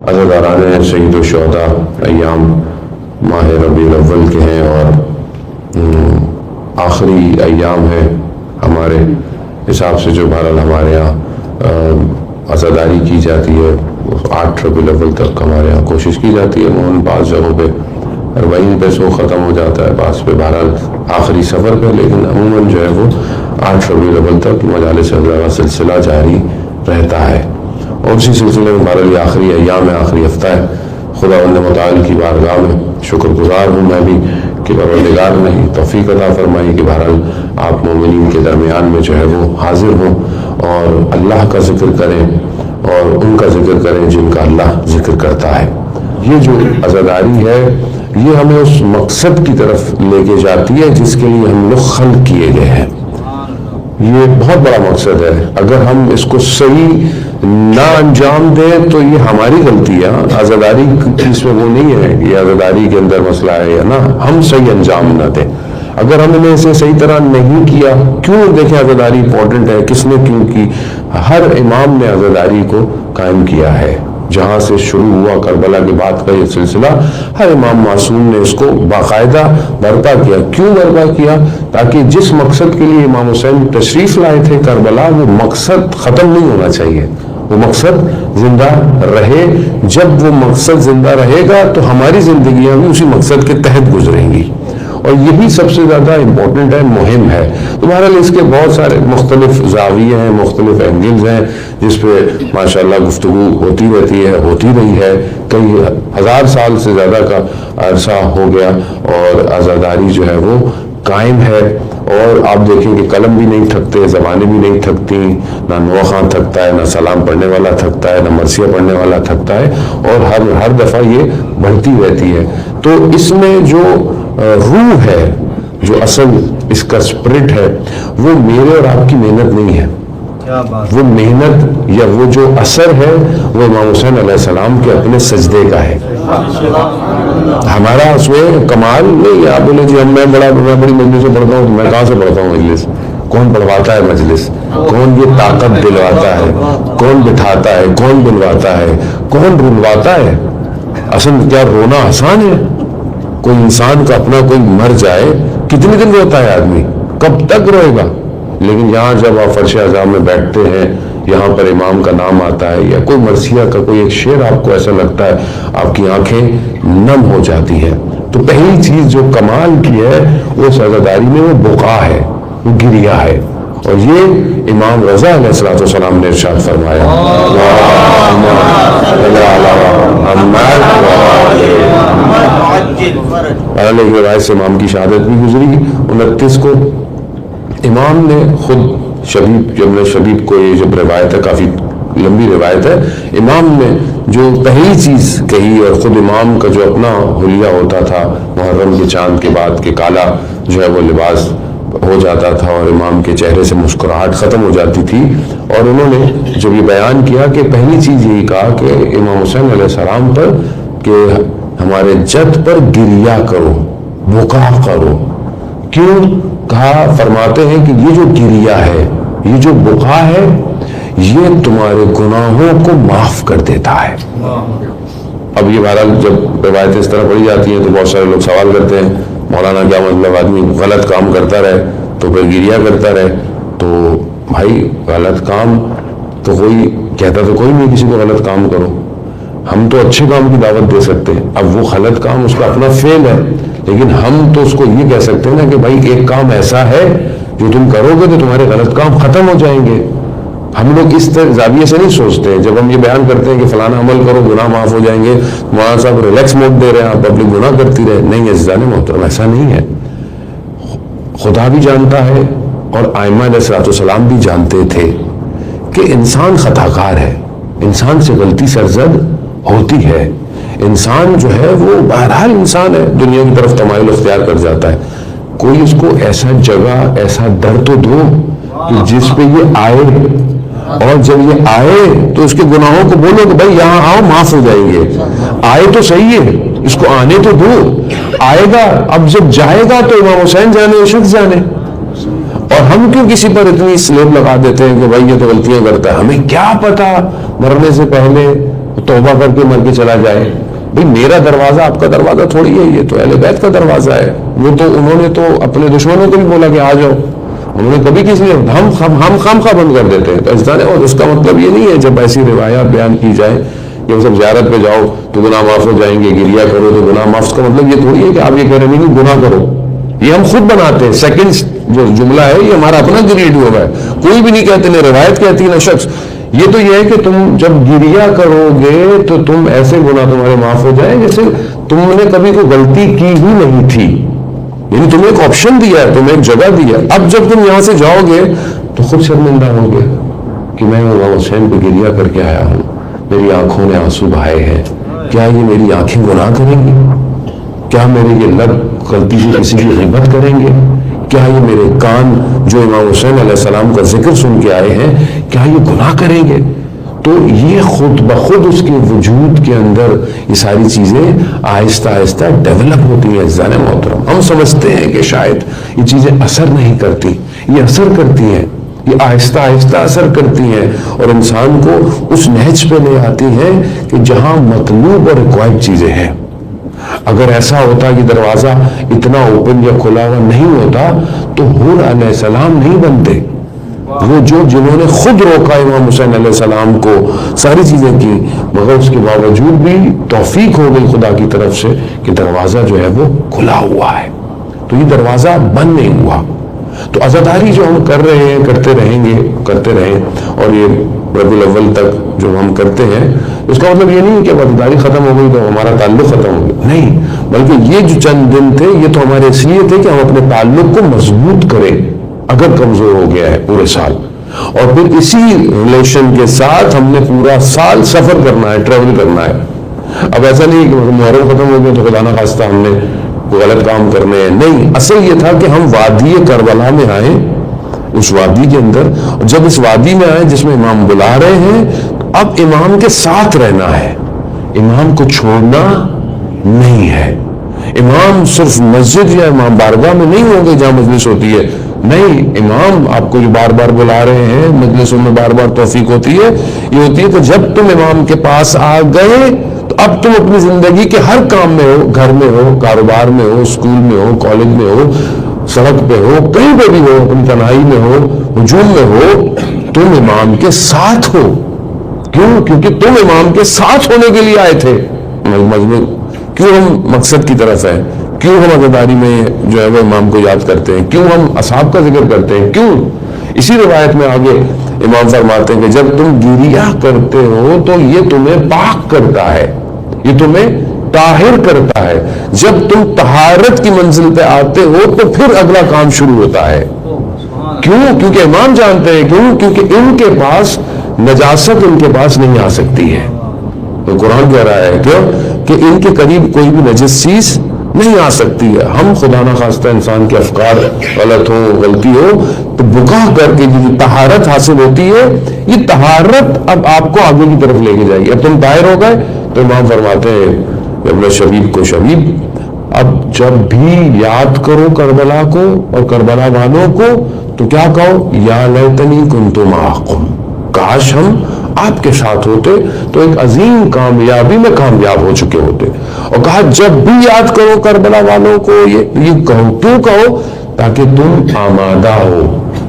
عزاداران سید الشہداء ایام ماہ ربیع الاول کے ہیں اور آخری ایام ہے ہمارے حساب سے، جو بہرحال ہمارے یہاں عزاداری کی جاتی ہے 8 ربیع الاول تک ہمارے یہاں کوشش کی جاتی ہے. بعض جگہوں پہ 40 پہ سو ختم ہو جاتا ہے، بعض پہ بہرحال آخری سفر پہ، لیکن عموماً جو ہے وہ 8 ربیع الاول تک مجالس عزا کا سلسلہ جاری رہتا ہے. اور اسی سلسلے میں بہرحال یہ آخری ایام ہے، آخری ہفتہ ہے. خداوند متعال کی بارگاہ میں شکر گزار ہوں میں بھی کہ پروردگار نے توفیق عطا فرمائی کہ بہرحال آپ مومنین کے درمیان میں جو ہے وہ حاضر ہوں اور اللہ کا ذکر کریں اور ان کا ذکر کریں جن کا اللہ ذکر کرتا ہے. یہ جو عزاداری ہے یہ ہمیں اس مقصد کی طرف لے کے جاتی ہے جس کے لیے ہم لوگ خلق کیے گئے ہیں. یہ بہت بڑا مقصد ہے. اگر ہم اس کو صحیح نہ انجام دیں تو یہ ہماری غلطی ہے. عزاداری اس میں وہ نہیں ہے کہ عزاداری کے اندر مسئلہ ہے یا نہ، ہم صحیح انجام نہ دیں. اگر ہم نے اسے صحیح طرح نہیں کیا، کیوں دیکھیں عزاداری امپورٹنٹ ہے، کس نے کیوں کی؟ ہر امام نے عزاداری کو قائم کیا ہے. جہاں سے شروع ہوا کربلا کے بعد کا یہ سلسلہ، ہر امام معصوم نے اس کو باقاعدہ برپا کیا. کیوں برپا کیا؟ تاکہ جس مقصد کے لیے امام حسین تشریف لائے تھے کربلا، وہ مقصد ختم نہیں ہونا چاہیے، وہ مقصد زندہ رہے. جب وہ مقصد زندہ رہے گا تو ہماری زندگیاں بھی اسی مقصد کے تحت گزریں گی، اور یہی سب سے زیادہ امپورٹنٹ ہے، مہم ہے. تو بہرحال اس کے بہت سارے مختلف زاویے ہیں، مختلف اینگلز ہیں جس پہ ماشاءاللہ گفتگو ہوتی رہتی ہے، ہوتی رہی ہے. کئی ہزار سال سے زیادہ کا عرصہ ہو گیا اور عزاداری جو ہے وہ قائم ہے. اور آپ دیکھیں کہ قلم بھی نہیں تھکتے، زبانیں بھی نہیں تھکتی، نہ نوح خان تھکتا ہے، نہ سلام پڑھنے والا تھکتا ہے، نہ مرثیہ پڑھنے والا تھکتا ہے، اور ہر دفعہ یہ بڑھتی رہتی ہے. تو اس میں جو روح ہے، جو اصل اس کا اسپرٹ ہے، وہ میرے اور آپ کی محنت نہیں ہے. وہ محنت یا وہ جو اثر ہے وہ امام حسین علیہ السلام کے اپنے سجدے کا ہے. ہمارا اس میں کمال نہیں. آپ بولے جی میں بڑی مجلس سے پڑھتا ہوں، تو میں کہاں سے پڑھتا ہوں مجلس؟ کون پڑھواتا ہے مجلس؟ کون یہ طاقت دلواتا ہے؟ کون بٹھاتا ہے؟ کون بلواتا ہے؟ کون رلواتا ہے؟ اصل کیا رونا آسان ہے؟ کوئی انسان کا اپنا کوئی مر جائے کتنے دن روتا ہے آدمی؟ کب تک روئے گا؟ لیکن یہاں جب آپ فرش اعظم میں بیٹھتے ہیں، یہاں پر امام کا نام آتا ہے یا کوئی مرثیہ کا کوئی ایک شعر آپ کو ایسا لگتا ہے آپ کی آنکھیں نم ہو جاتی ہیں. تو پہلی چیز جو کمال کی ہے اس عزاداری میں وہ بقا ہے، وہ گریہ ہے. اور یہ امام رضا علیہ السلام نے ارشاد فرمایا، علیہ روایت سے امام کی شہادت بھی گزری 29 کو. امام نے خود شبیب کو یہ جب روایت ہے، کافی لمبی روایت ہے، امام نے جو پہلی چیز کہی، اور خود امام کا جو اپنا حلیہ ہوتا تھا محرم کے چاند کے بعد کہ کالا جو ہے وہ لباس ہو جاتا تھا اور امام کے چہرے سے مسکراہٹ ختم ہو جاتی تھی. اور انہوں نے جب یہ بیان کیا کہ پہلی چیز یہی کہا کہ امام حسین علیہ السلام پر کہ ہمارے جد پر گریہ کرو، بکا کرو. کیوں کہا؟ فرماتے ہیں کہ یہ جو گریہ ہے، یہ جو بکا ہے، یہ تمہارے گناہوں کو معاف کر دیتا ہے. اب یہ بہرحال جب روایتیں اس طرح پڑھی جاتی ہیں تو بہت سارے لوگ سوال کرتے ہیں مولانا کیا مطلب آدمی غلط کام کرتا رہے تو پھر گریہ کرتا رہے؟ تو بھائی غلط کام تو کوئی کہتا تو کوئی نہیں کسی کو غلط کام کرو، ہم تو اچھے کام کی دعوت دے سکتے ہیں. اب وہ غلط کام اس کا اپنا فعل ہے، لیکن ہم تو اس کو یہ کہہ سکتے ہیں نا کہ بھائی ایک کام ایسا ہے جو تم کرو گے تو تمہارے غلط کام ختم ہو جائیں گے. ہم لوگ اس زاویے سے نہیں سوچتے. جب ہم یہ بیان کرتے ہیں کہ فلانا عمل کرو گناہ معاف ہو جائیں گے، مولانا صاحب ریلیکس موڈ دے رہے ہیں، آپ پبلک گناہ کرتی رہے. نہیں عزیزان محترم، ایسا نہیں ہے. خدا بھی جانتا ہے اور ائمہ علیہ السلام بھی جانتے تھے کہ انسان خطا کار ہے، انسان سے غلطی سرزد ہوتی ہے. انسان جو ہے وہ بہرحال انسان ہے، دنیا کی طرف تمائل اختیار کر جاتا ہے. کوئی اس کو ایسا جگہ ایسا در تو دو کہ جس پہ یہ آئے، اور جب یہ آئے تو اس کے گناہوں کو بولو کہ بھائی یہاں آؤ معاف ہو جائیں گے. آئے تو صحیح ہے، اس کو آنے تو دو. آئے گا، اب جب جائے گا تو امام حسین جانے، شخص جانے. اور ہم کیوں کسی پر اتنی سلیب لگا دیتے ہیں کہ بھائی یہ تو غلطیاں کرتا ہے؟ ہمیں کیا پتا مرنے سے پہلے توبہ کر کے مر کے چلا جائے. بھئی میرا دروازہ آپ کا دروازہ تھوڑی ہے, یہ تو اہل بیت کا دروازہ ہے. وہ تو انہوں نے تو اپنے دشمنوں کو بھی بولا کہ آ جاؤ, انہوں نے کبھی کسی نے ہم خواہ بند کر دیتے ہیں. تو اور اس کا مطلب یہ نہیں ہے جب ایسی روایات بیان کی جائے کہ وہ سب زیارت پہ جاؤ تو گناہ معاف ہو جائیں گے, گریا کرو تو گناہ معاف. کا مطلب یہ تھوڑی ہے کہ آپ یہ کہہ رہے ہیں نہیں گناہ کرو, یہ ہم خود بناتے ہیں. سیکنڈ جو جملہ ہے یہ ہمارا اپنا کریٹ ہوا ہے, کوئی بھی نہیں کہتے, نہ روایت کہتی نہ شخص. یہ تو یہ ہے کہ تم جب گریا کرو گے تو تم ایسے گناہ تمہارے معاف ہو جائیں جیسے تم نے کبھی کوئی غلطی کی ہی نہیں تھی. یعنی تمہیں ایک آپشن دیا ہے, تمہیں ایک جگہ دیا ہے. اب جب تم یہاں سے جاؤ گے تو خود شرمندہ ہو گے کہ میں امام حسین پہ گریا کر کے آیا ہوں, میری آنکھوں نے آنسو بہائے ہیں. کیا یہ میری آنکھیں گناہ کریں گی؟ کیا میرے یہ لب غلطی سے کسی کی غیبت کریں گے؟ کیا یہ میرے کان جو امام حسین علیہ السلام کا ذکر سن کے آئے ہیں کیا یہ گناہ کریں گے؟ تو یہ خود بخود اس کے وجود کے اندر یہ ساری چیزیں آہستہ آہستہ ڈیولپ ہوتی ہیں. عزیزان محترم, ہم سمجھتے ہیں کہ شاید یہ چیزیں اثر نہیں کرتی, یہ اثر کرتی ہیں, یہ آہستہ آہستہ اثر کرتی ہیں اور انسان کو اس نہج پہ لے آتی ہیں کہ جہاں مطلوب اور ریکوائرڈ چیزیں ہیں. اگر ایسا ہوتا کہ دروازہ اتنا اوپن یا کھلا ہوا نہیں ہوتا تو حور علیہ السلام نہیں بنتے. وہ جنہوں نے خود روکا امام حسین علیہ السلام کو, ساری چیزیں کی, مگر اس کے باوجود بھی توفیق ہو گئی خدا کی طرف سے کہ دروازہ جو ہے وہ کھلا ہوا ہے. تو یہ دروازہ بند نہیں ہوا. تو عزاداری جو ہم کر رہے ہیں, کرتے رہیں گے, کرتے رہیں, اور یہ ربیع الاول تک جو ہم کرتے ہیں اس کا مطلب یہ نہیں کہ عزاداری ختم ہو گئی تو ہمارا تعلق ختم ہو گیا, نہیں, بلکہ یہ جو چند دن تھے یہ تو ہمارے اس لیے تھے کہ ہم اپنے تعلق کو مضبوط کریں اگر کمزور ہو گیا ہے پورے سال. اور پھر اسی ریلیشن کے ساتھ ہم نے پورا سال سفر کرنا ہے, ٹریول کرنا ہے. اب ایسا نہیں کہ محرم ختم ہو گیا تو خدا نہ خواستہ ہم نے غلط کام کرنے ہیں, نہیں. اصل یہ تھا کہ ہم وادی کربلا میں آئے, اس وادی کے اندر, جب اس وادی میں آئے جس میں امام بلا رہے ہیں, اب امام کے ساتھ رہنا ہے, امام کو چھوڑنا نہیں ہے. امام صرف مسجد یا امام بارگاہ میں نہیں ہوں گے جہاں مجلس ہوتی ہے, نہیں, امام آپ کو جو بار بار بلا رہے ہیں, مجلسوں میں بار بار توفیق ہوتی ہے, یہ ہوتی ہے کہ جب تم امام کے پاس آ گئے تو اب تم اپنی زندگی کے ہر کام میں ہو, گھر میں ہو, کاروبار میں ہو, اسکول میں ہو, کالج میں ہو, سڑک پہ ہو, کہیں پہ بھی ہو, اپنی تنہائی میں ہو, ہجوم میں ہو, تم امام کے ساتھ ہو. کیوں؟ کیونکہ تم امام کے ساتھ ہونے کے لیے آئے تھے. مضمون کیوں ہم مقصد کی طرف ہیں, کیوں ہم عزاداری میں جو ہے وہ امام کو یاد کرتے ہیں, کیوں ہم اصحاب کا ذکر کرتے ہیں, کیوں؟ اسی روایت میں آگے امام فرماتے ہیں کہ جب تم گریا کرتے ہو تو یہ تمہیں پاک کرتا ہے, یہ تمہیں طاہر کرتا ہے. جب تم طہارت کی منزل پہ آتے ہو تو پھر اگلا کام شروع ہوتا ہے. کیوں؟ کیونکہ امام جانتے ہیں, کیوں؟ کیونکہ ان کے پاس نجاست ان کے پاس نہیں آ سکتی ہے. تو قرآن کہہ رہا ہے کیوں کہ ان کے قریب کوئی بھی نجس چیز نہیں آ سکتی ہے. ہم خدا نہ خواستہ انسان کے افکار غلط ہو, غلطی ہو, تو بکا کر کے جو طہارت حاصل ہوتی ہے, یہ طہارت اب آپ کو آگے کی طرف لے کے جائے گی. اب تم طاہر ہو گئے تو امام فرماتے ہیں اپنے شبیب کو شبیب, اب جب بھی یاد کرو کربلا کو اور کربلا والوں کو تو کیا کہو, یا لیتنی کنت معکم, کاش ہم آپ کے ساتھ ہوتے تو ایک عظیم کامیابی میں کامیاب ہو چکے ہوتے. اور کہا جب بھی یاد کرو کربلا والوں کو یہ کہو, کیوں کہو, تاکہ تم آمادہ ہو,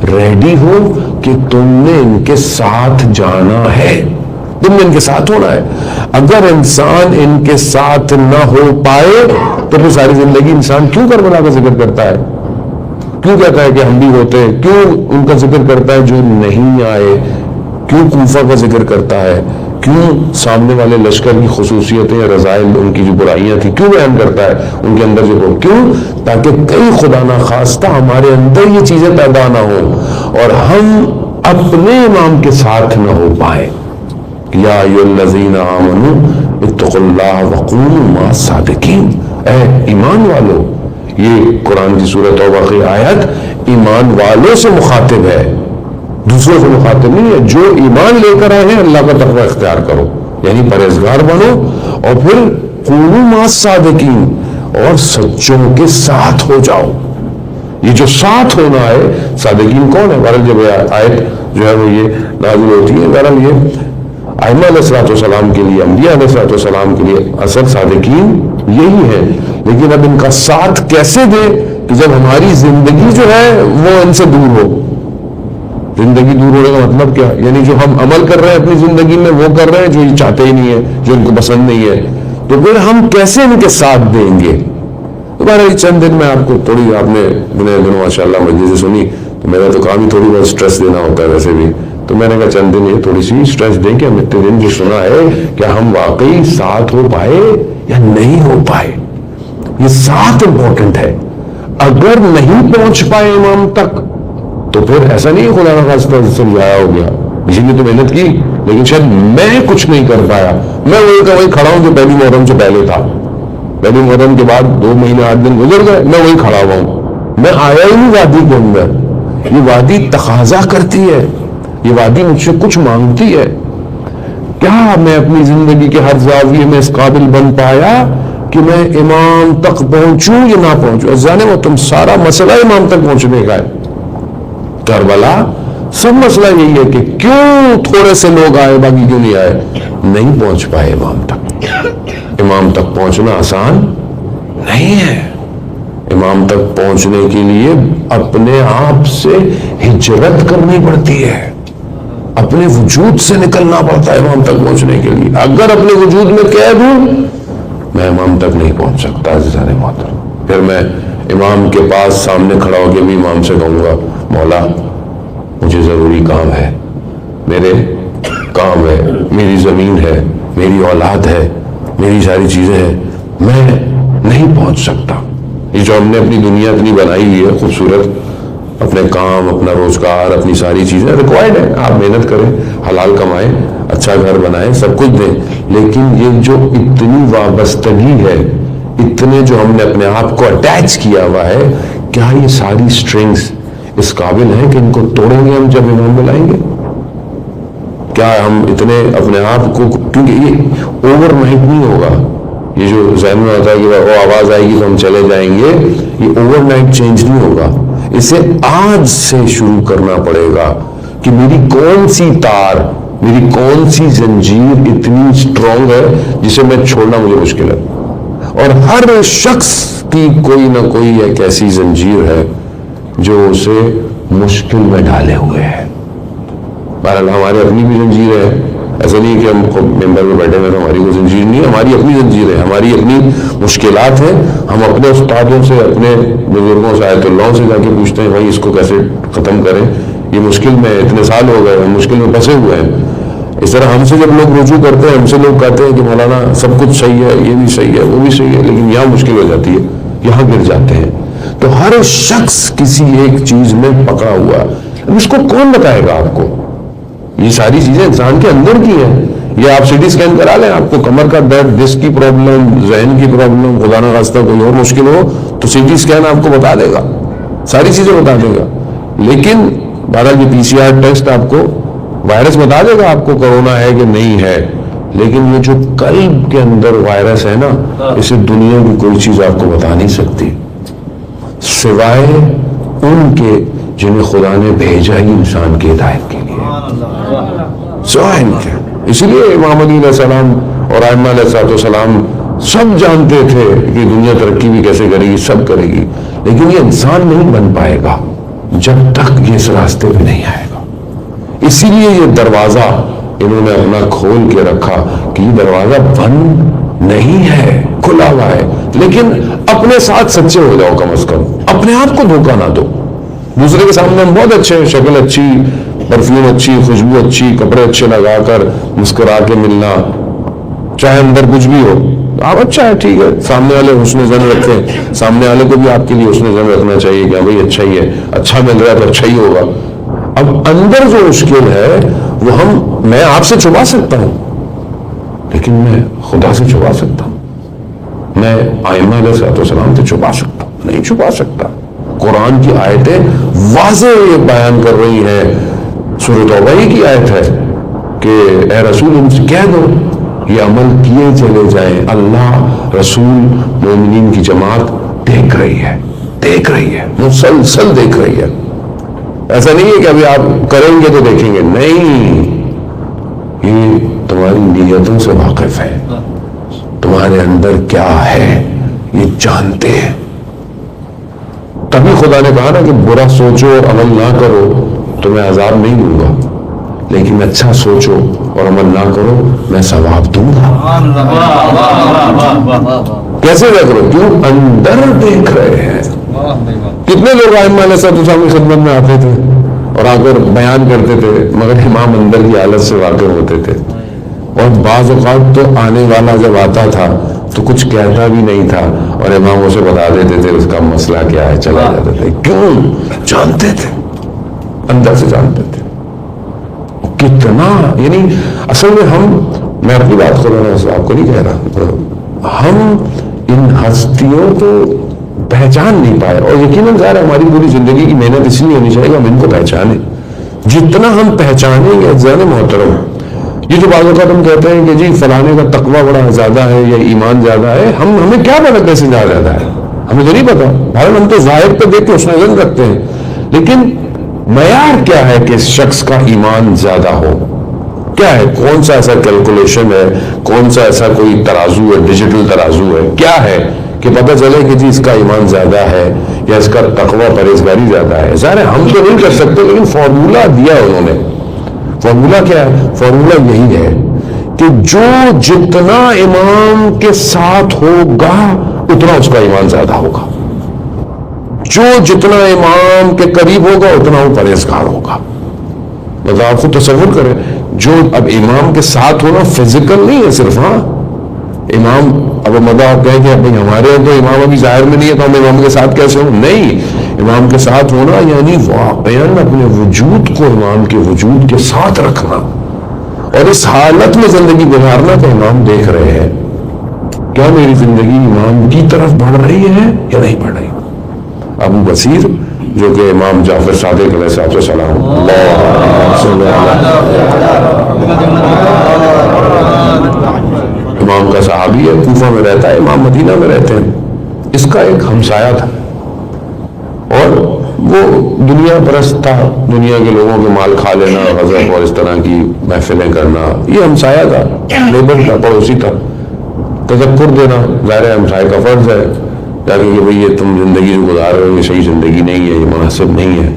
ریڈی ہو کہ تم نے ان کے ساتھ جانا ہے, تم نے ان کے ساتھ ہونا ہے. اگر انسان ان کے ساتھ نہ ہو پائے تو پھر ساری زندگی انسان کیوں کربلا کا ذکر کرتا ہے, کیوں کہتا ہے کہ ہم بھی ہوتے, کیوں ان کا ذکر کرتا ہے جو نہیں آئے, کیوں کوفہ کا ذکر کرتا ہے, کیوں سامنے والے لشکر کی خصوصیتیں, رضائل, ان کی جو برائیاں تھیں کیوں بیان کرتا ہے, ان کے اندر جو کیوں, تاکہ کئی خدا نہ خواستہ ہمارے اندر یہ چیزیں پیدا نہ ہوں اور ہم اپنے امام کے ساتھ نہ ہو پائیں. یا ایھا الذین آمنوا اتقوا اللہ وکونوا مع الصادقین, اے ایمان والو, یہ قرآن کی سورۃ توبہ کی آیت ایمان والوں سے مخاطب ہے, دوسروں سے مخاطب نہیں ہے. جو ایمان لے کر آئے ہیں اللہ کا تقوی اختیار کرو, یعنی پرہیزگار بنو, اور پھر قولوا مع الصادقین, اور سچوں کے ساتھ ہو جاؤ. یہ جو ساتھ ہونا ہے, صادقین کون ہے؟ بہرحال جب آیت جو ہے وہ یہ نازل ہوتی ہے, بہرحال یہ ائمہ علیہ السلام کے لیے، انبیاء علیہ السلام کے لیے اصل صادقین یہی ہے. لیکن اب ان کا ساتھ کیسے دیں کہ جب ہماری زندگی جو ہے وہ ان سے دور ہو. زندگی دور ہونے کا مطلب کیا؟ یعنی جو ہم عمل کر رہے ہیں اپنی زندگی میں وہ کر رہے ہیں جو یہ چاہتے ہی نہیں ہے، جو ان کو پسند نہیں ہے، تو پھر ہم کیسے ان کے ساتھ دیں گے؟ دوبارہ چند دن میں آپ کو تھوڑی، آپ نے دنوں ماشاء اللہ مجلس سنی، تو میرا تو کام ہی تھوڑی بہت اسٹریس دینا ہوتا ہے ویسے بھی، تو میں نے کہا چند دن یہ تھوڑی سی اسٹریس دیں کہ ہم اتنے دن جو سنا ہے کیا ہم واقعی ساتھ ہو پائے یا نہیں ہو پائے. یہ ساتھ امپورٹنٹ ہے. اگر نہیں پہنچ پائے امام تک تو پھر ایسا نہیں خدا کا خاصہ سے ضائع ہو گیا، اسی نے تو محنت کی لیکن شاید میں کچھ نہیں کر پایا. میں وہی کھڑا ہوں جو پہلی محرم سے پہلے تھا. پہلی محرم کے بعد 2 مہینے 8 دن گزر گئے، میں وہی کھڑا ہوا ہوں. میں آیا ہی نہیں وادی کے اندر. یہ وادی تقاضا کرتی ہے، یہ وادی مجھ سے کچھ مانگتی ہے. کیا میں اپنی زندگی کے ہر زاویے میں اس قابل بن پایا کہ میں امام تک پہنچوں یا نہ پہنچوں؟ جانے وہ تم سارا مسئلہ امام تک پہنچنے کا ہے. کربلا سب مسئلہ یہی ہے کہ کیوں تھوڑے سے لوگ آئے باقی کیوں نہیں آئے؟ نہیں پہنچ پائے امام تک. امام تک پہنچنا آسان نہیں ہے. امام تک پہنچنے کے لیے اپنے آپ سے ہجرت کرنی پڑتی ہے، اپنے وجود سے نکلنا پڑتا ہے امام تک پہنچنے کے لیے. اگر اپنے وجود میں قید ہوں میں امام تک نہیں پہنچ سکتا. عزیزان محترم، پھر میں امام کے پاس سامنے کھڑا ہو کے بھی امام سے کہوں گا مولا مجھے ضروری کام ہے، میرے کام ہے، میری زمین ہے، میری اولاد ہے، میری ساری چیزیں ہیں، میں نہیں پہنچ سکتا. یہ جو ہم نے اپنی دنیا اتنی بنائی ہوئی ہے خوبصورت، اپنے کام، اپنا روزگار، اپنی ساری چیزیں ریکوائرڈ ہیں. آپ محنت کریں، حلال کمائیں، اچھا گھر بنائیں، سب کچھ دیں، لیکن یہ جو اتنی وابستگی ہے، اتنے جو ہم نے اپنے آپ کو اٹیچ کیا ہوا ہے، کیا یہ ساری سٹرنگز اس قابل ہیں کہ ان کو توڑیں گے ہم جب امام بلائیں گے؟ کیا ہم اتنے اپنے آپ کو، کیونکہ یہ اوور نائٹ نہیں ہوگا. یہ جو ذہن میں ہوتا ہے کہ وہ آواز آئے گی تو ہم چلے جائیں گے، یہ اوور نائٹ چینج نہیں ہوگا. اسے آج سے شروع کرنا پڑے گا کہ میری کون سی تار، میری کون سی زنجیر اتنی اسٹرانگ ہے جسے میں چھوڑنا مجھے مشکل ہے. اور ہر شخص کی کوئی نہ کوئی ایک ایسی زنجیر ہے جو اسے مشکل میں ڈالے ہوئے ہے. بہرحال ہماری اپنی بھی زنجیر ہے. ایسا نہیں کہ ہم خود ممبر میں بیٹھے ہوئے تو ہماری کوئی زنجیر نہیں ہے، ہماری اپنی زنجیر ہے، ہماری اپنی مشکلات ہیں. ہم اپنے استادوں سے، اپنے بزرگوں سے، آیت اللہ سے جا کے پوچھتے ہیں بھائی اس کو کیسے ختم کریں، یہ مشکل میں اتنے سال ہو گئے، ہم مشکل میں پھنسے ہوئے ہیں. اس طرح ہم سے جب لوگ رجوع کرتے ہیں، ہم سے لوگ کہتے ہیں کہ مولانا سب کچھ صحیح ہے، یہ بھی صحیح ہے، وہ بھی صحیح ہے، لیکن یہاں مشکل ہو جاتی ہے، یہاں گر جاتے ہیں. تو ہر شخص کسی ایک چیز میں پکڑا ہوا ہے. اب اس کو کون بتائے گا آپ کو؟ یہ ساری چیزیں انسان کے اندر کی ہیں. یہ آپ سی ٹی اسکین کرا لیں، آپ کو کمر کا درد، ڈسک کی پرابلم، ذہن کی پرابلم، خدا نہ خواستہ کوئی اور مشکل ہو تو سی ٹی اسکین آپ کو بتا دے گا، ساری چیزیں بتا دے گا. لیکن بہرحال یہ پی سی آر ٹیسٹ آپ کو وائرس بتا دے گا آپ کو کرونا ہے کہ نہیں ہے. لیکن یہ جو قلب کے اندر وائرس ہے نا، اسے دنیا کی کوئی چیز آپ کو بتا نہیں سکتی سوائے ان کے جنہیں خدا نے بھیجا ہی انسان کی ہدایت کے لیے، سوائے ان کے. اسی لیے امام علی علیہ السلام اور ائمہ علیہ السلام سب جانتے تھے کہ دنیا ترقی بھی کیسے کرے گی، سب کرے گی، لیکن یہ انسان نہیں بن پائے گا جب تک یہ اس راستے پہ نہیں آئے گا. اسی لیے یہ دروازہ انہوں نے اپنا کھول کے رکھا کہ یہ دروازہ بند نہیں ہے، کھلا ہوا ہے. لیکن اپنے ساتھ سچے ہو جاؤ، کم از کم اپنے آپ کو دھوکہ نہ دو. دوسرے کے سامنے ہم بہت اچھے، شکل اچھی، پرفیوم اچھی، خوشبو اچھی، کپڑے اچھے لگا کر مسکرا کے ملنا، چاہے اندر کچھ بھی ہو، آپ اچھا ہے، ٹھیک ہے، سامنے والے حسن ظن رکھیں، سامنے والے کو بھی آپ کے لیے حسن ظن رکھنا چاہیے کہ بھائی اچھا ہی ہے، اچھا مل رہا ہے تو اچھا ہی ہوگا. اب اندر جو مشکل ہے وہ میں آپ سے چھپا سکتا ہوں، لیکن میں خدا سے چھپا سکتا ہوں، میں ائمہ علیہ السلام سے چھپا سکتا ہوں؟ نہیں چھپا سکتا. قرآن کی آیتیں واضح یہ بیان کر رہی ہیں. سورۃ توبہ کی آیت ہے کہ اے رسول ان سے کہہ دو یہ عمل کیے چلے جائیں، اللہ، رسول، مومنین کی جماعت دیکھ رہی ہے، دیکھ رہی ہے، مسلسل دیکھ رہی ہے. ایسا نہیں ہے کہ ابھی آپ کریں گے تو دیکھیں گے، نہیں، یہ تمہاری نیتوں سے واقف ہے، تمہارے اندر کیا ہے یہ جانتے ہیں. تبھی خدا نے کہا نا کہ برا سوچو اور عمل نہ کرو تو میں عذاب نہیں دوں گا، لیکن اچھا سوچو اور عمل نہ کرو میں ثواب دوں گا. کیسے دیکھ رہے ہو؟ کیوں؟ اندر دیکھ رہے ہیں. کتنے لوگ ائمہ علیہ السلام کی خدمت میں آتے تھے اور آ کر بیان کرتے تھے، مگر امام اندر کی حالت سے واقف ہوتے تھے. اور بعض اوقات تو آنے والا جب آتا تھا تو کچھ کہتا بھی نہیں تھا اور امام اسے بتا دیتے تھے اس کا مسئلہ کیا ہے، چلا جاتا تھا. کیوں؟ جانتے تھے، اندر سے جانتے تھے. کتنا یعنی اصل میں میں اپنی بات کر رہا ہوں، آپ کو نہیں کہہ رہا، ہم ان ہستیوں کو پہچان نہیں پائے. اور یقیناً ظاہر ہماری پوری زندگی کی محنت اس لیے ہونی چاہیے کہ ہم ان کو پہچانیں. جتنا ہم پہچانیں گے زیادہ محترم. یہ جو بعض اوقات ہم کہتے ہیں کہ جی فلانے کا تقویٰ بڑا زیادہ ہے یا ایمان زیادہ ہے، ہمیں کیا پتہ کیسے زیادہ ہے؟ ہمیں تو نہیں پتا. بھائی ہم تو ظاہر پہ دیکھ کے حسن ظن رکھتے ہیں، لیکن معیار کیا ہے کہ اس شخص کا ایمان زیادہ ہو؟ کیا ہے؟ کون سا ایسا کیلکولیشن ہے، کون سا ایسا کوئی ترازو ہے، ڈیجیٹل ترازو ہے، کیا ہے کہ پتہ چلے کہ جی اس کا ایمان زیادہ ہے یا اس کا تقویٰ پرہیزگاری زیادہ ہے؟ ظاہر ہے ہم تو نہیں کر سکتے، لیکن فارمولہ دیا انہوں نے. فارمولہ کیا ہے؟ فارمولہ یہی ہے کہ جو جتنا امام کے ساتھ ہوگا اتنا اس کا ایمان زیادہ ہوگا، جو جتنا امام کے قریب ہوگا اتنا وہ پرہیزگار ہوگا. مطلب آپ کو تصور کریں، جو اب امام کے ساتھ ہونا فزیکل نہیں ہے صرف، ہاں امام اب مدد آپ کہیں کہ بھائی ہمارے تو امام ابھی ظاہر میں نہیں ہے تو ہم امام کے ساتھ کیسے ہوں؟ نہیں، امام کے ساتھ ہونا یعنی واقعاً اپنے وجود کو امام کے وجود کے ساتھ رکھنا اور اس حالت میں زندگی گزارنا کہ امام دیکھ رہے ہیں کیا میری زندگی امام کی طرف بڑھ رہی ہے یا نہیں بڑھ رہی. ابو بصیر جو کہ امام جعفر صادق علیہ السلام امام کا صحابی ہے، کوفہ میں رہتا ہے، امام مدینہ میں رہتے ہیں. اس کا ایک ہمسایہ تھا اور وہ دنیا پرست تھا، دنیا کے لوگوں کے مال کھا لینا، غضب اور اس طرح کی محفلیں کرنا. یہ ہمسایہ تھا، نیبر تھا، پڑوسی تھا. تذکر دینا ظاہر ہے ہمسایہ کا فرض ہے، تاکہ کہ بھئی یہ تم زندگی جو گزار رہے ہو یہ صحیح زندگی نہیں ہے، یہ مناسب نہیں ہے.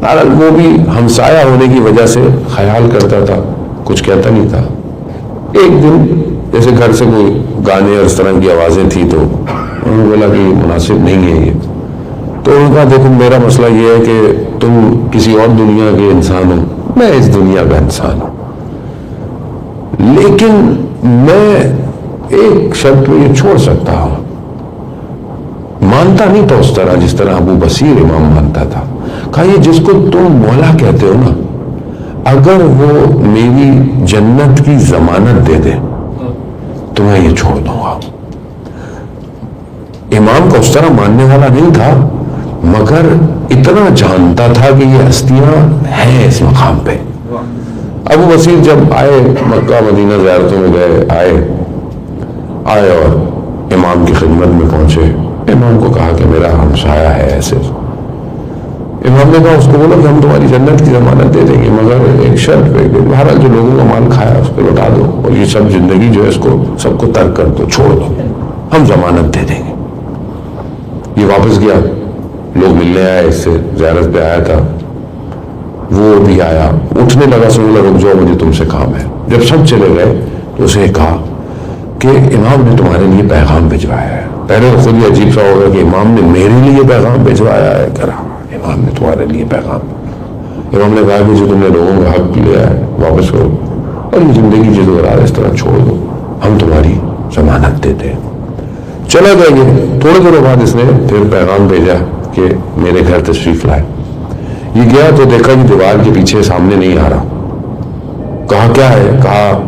بہرحال وہ بھی ہمسایہ ہونے کی وجہ سے خیال کرتا تھا، کچھ کہتا نہیں تھا. ایک دن جیسے گھر سے کوئی گانے اور اس طرح کی آوازیں تھیں تو انہوں نے بولا کہ مناسب نہیں ہے یہ. تو انہوں نے کہا دیکھو میرا مسئلہ یہ ہے کہ تم کسی اور دنیا کے انسان ہو، میں اس دنیا کا انسان ہوں، لیکن میں ایک شرط میں یہ چھوڑ سکتا ہوں. مانتا نہیں تھا اس طرح جس طرح ابو بصیر امام مانتا تھا. کہا یہ جس کو تم مولا کہتے ہو نا، اگر وہ میری جنت کی ضمانت دے دے تو میں یہ چھوڑ دوں گا. امام کا اس طرح ماننے والا نہیں تھا، مگر اتنا جانتا تھا کہ یہ ہستیاں ہیں اس مقام پہ. ابو بصیر جب آئے مکہ مدینہ زیارتوں میں گئے، آئے اور امام کی خدمت میں پہنچے. امام کو کہا کہ میرا ہمسایہ ہے ایسے. امام نے کہا اس کو بولا کہ ہم تمہاری جنت کی ضمانت دے دیں گے مگر ایک شرط پہ کہ بہرحال جو لوگوں کا مال کھایا اس کو لوٹا دو اور یہ سب زندگی جو ہے اس کو سب کو ترک کر دو، چھوڑ دو، ہم ضمانت دے دیں گے. یہ واپس گیا، لوگ ملنے آئے، اس سے زیارت پہ آیا تھا، وہ بھی آیا، اٹھنے لگا، سننے لگا رک جاؤ مجھے تم سے کام ہے. جب سب چلے گئے تو اسے کہا کہ امام نے تمہارے لیے پیغام بھجوایا ہے. پہلے خود ہی عجیب سا ہوگا کہ امام نے میرے لیے پیغام بھجوایا ہے. کہہ رہا امام نے تمہارے لیے پیغام. امام نے کہا کہ جو تم نے لوگوں کا حق لیا ہے واپس کرو اور یہ زندگی جو گزار اس طرح چھوڑ دو، ہم تمہاری ضمانت دیتے ہیں. چلا گیا. یہ تھوڑے دنوں بعد اس نے پھر پیغام بھیجا کہ میرے گھر تشریف لائے. یہ گیا تو دیکھا کہ دیوار کے پیچھے سامنے نہیں آ رہا. کہا کیا ہے؟ کہا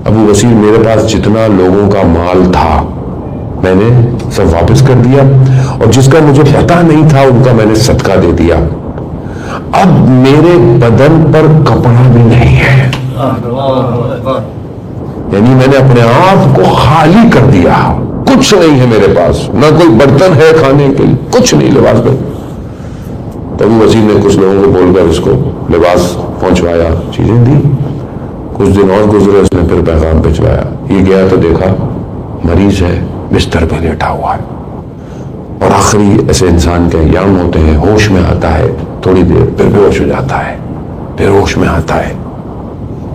ابو بصیر میرے پاس جتنا لوگوں کا مال تھا میں نے سب واپس کر دیا اور جس کا مجھے پتا نہیں تھا ان کا میں نے صدقہ دے دیا. اب میرے بدن پر کپڑا بھی نہیں ہے، یعنی میں نے اپنے آپ کو خالی کر دیا، کچھ نہیں ہے میرے پاس، نہ کوئی برتن ہے کھانے کے لیے، کچھ نہیں، لباس میں. تو ابو بصیر نے کچھ لوگوں کو بول کر اس کو لباس پہنچوایا، چیزیں دی. کچھ دن اور گزرے، اس نے پھر پیغام بھجوایا. یہ گیا تو دیکھا مریض ہے، بستر پہ لیٹا ہوا ہے. اور آخری ایسے انسان کے ایام ہوتے ہیں، ہوش میں آتا ہے تھوڑی دیر، پھر بے ہوش ہو جاتا ہے، پھر ہوش میں آتا ہے.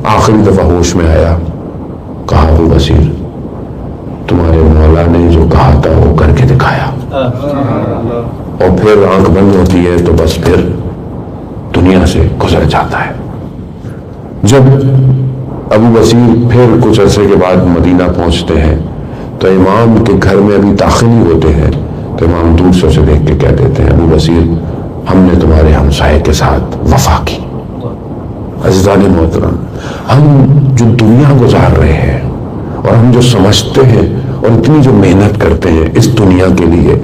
آخری دفعہ ہوش میں آیا، کہا ابو بصیر تمہارے مولا نے جو کہا تھا وہ کر کے دکھایا. اور پھر آنکھ بند ہوتی ہے تو بس پھر دنیا سے گزر جاتا ہے. جب ابو بصیر پھر کچھ عرصے کے بعد مدینہ پہنچتے ہیں تو امام کے گھر میں ابھی داخل ہی ہوتے ہیں تو امام دور سے اسے دیکھ کے کہہ دیتے ہیں ابو بصیر ہم نے تمہارے ہمسائے کے ساتھ وفا کی. عزیزان محترم، ہم جو دنیا گزار رہے ہیں اور ہم جو سمجھتے ہیں اور اتنی جو محنت کرتے ہیں اس دنیا کے لیے،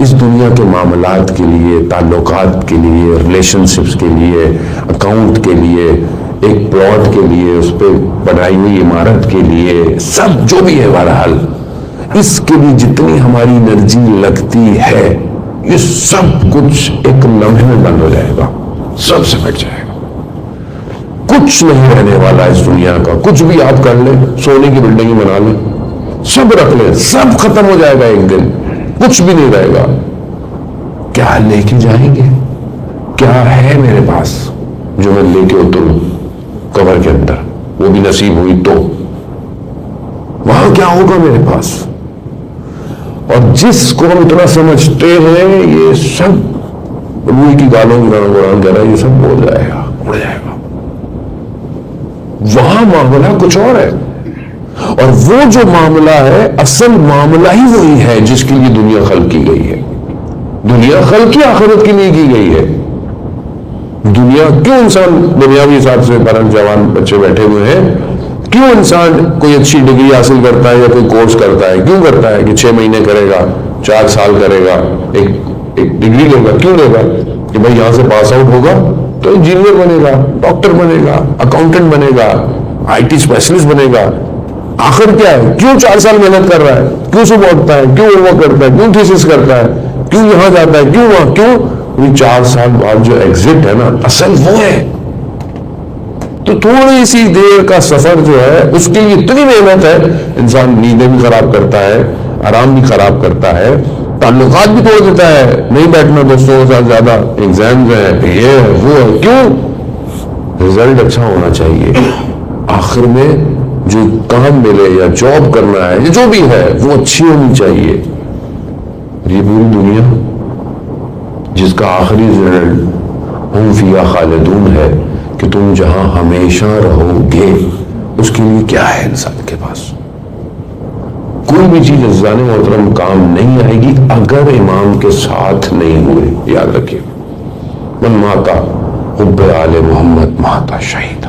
اس دنیا کے معاملات کے لیے، تعلقات کے لیے، ریلیشن شپس کے لیے، اکاؤنٹ کے لیے، ایک پلاٹ کے لیے، اس پہ بنائی ہوئی عمارت کے لیے، سب جو بھی ہے بہرحال اس کے لیے جتنی ہماری انرجی لگتی ہے یہ سب کچھ ایک لمحے میں بند ہو جائے گا، سب سے مٹ جائے گا. کچھ نہیں رہنے والا اس دنیا کا. کچھ بھی آپ کر لیں، سونے کی بلڈنگ بنا لیں، سب رکھ لیں، سب ختم ہو جائے گا ایک دن، کچھ بھی نہیں رہے گا. کیا لے کے جائیں گے؟ کیا ہے میرے پاس جو میں لے کے اتروں قبر کے اندر؟ وہ بھی نصیب ہوئی تو وہاں کیا ہوگا میرے پاس؟ اور جس کو ہم اتنا سمجھتے ہیں یہ سب روئی کی گالوں کی طرح قرآن کہہ رہا ہے یہ سب ہو جائے گا، اڑ جائے گا. وہاں معاملہ کچھ اور ہے، اور وہ جو معاملہ ہے اصل معاملہ ہی وہی ہے جس کے لیے دنیا خلق کی گئی ہے. دنیا خلق کی آخرت کے لیے کی گئی ہے. دنیا کیوں انسان دنیاوی حساب سے برن جوان بچے بیٹھے ہوئے ہیں، کیوں انسان کوئی اچھی ڈگری حاصل کرتا ہے یا کوئی کورس کرتا ہے؟ کیوں کرتا ہے کہ 6 مہینے کرے گا، 4 سال کرے گا، ایک ڈگری لے گا. کیوں لے گا؟ کہ بھائی یہاں سے پاس آؤٹ ہوگا تو انجینئر بنے گا، ڈاکٹر بنے گا، اکاؤنٹنٹ بنے گا، IT اسپیشلسٹ بنے گا. آخر کیا ہے؟ کیوں 4 سال محنت کر رہا ہے؟ کیوں صبح اٹھتا ہے؟ کیوں وہ کرتا ہے؟ کیوں تھیسس کرتا ہے؟ کیوں یہاں جاتا ہے؟ کیوں وہاں؟ کیوں؟ 4 سال بعد جو ایگزٹ ہے نا اصل وہ ہے. تو تھوڑی سی دیر کا سفر جو ہے اس کے لیے اتنی محنت ہے، انسان نیندیں بھی خراب کرتا ہے، آرام بھی خراب کرتا ہے، تعلقات بھی توڑ دیتا ہے، نہیں بیٹھنا دوستوں کے ساتھ زیادہ، ایگزامز ہیں، یہ ہے وہ ہے. کیوں؟ رزلٹ اچھا ہونا چاہیے. آخر میں جو کام ملے یا جاب کرنا ہے یا جو بھی ہے وہ اچھی ہونی چاہیے. یہ پوری دنیا جس کا آخری رزلٹ ہم فیہا خالدون ہے کہ تم جہاں ہمیشہ رہو گے، اس کے لیے کیا ہے انسان کے پاس؟ کوئی بھی چیز عزیزان محترم کام نہیں آئے گی اگر امام کے ساتھ نہیں ہوئے. یاد رکھیے من ماتا حب آل محمد ماتا شہید.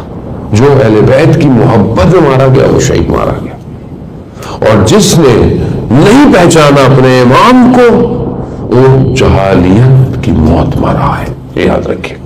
جو اہل بیت کی محبت میں مارا گیا وہ شہید مارا گیا. اور جس نے نہیں پہچانا اپنے امام کو وہ جہالیت کی موت مرا ہے. یاد رکھیے.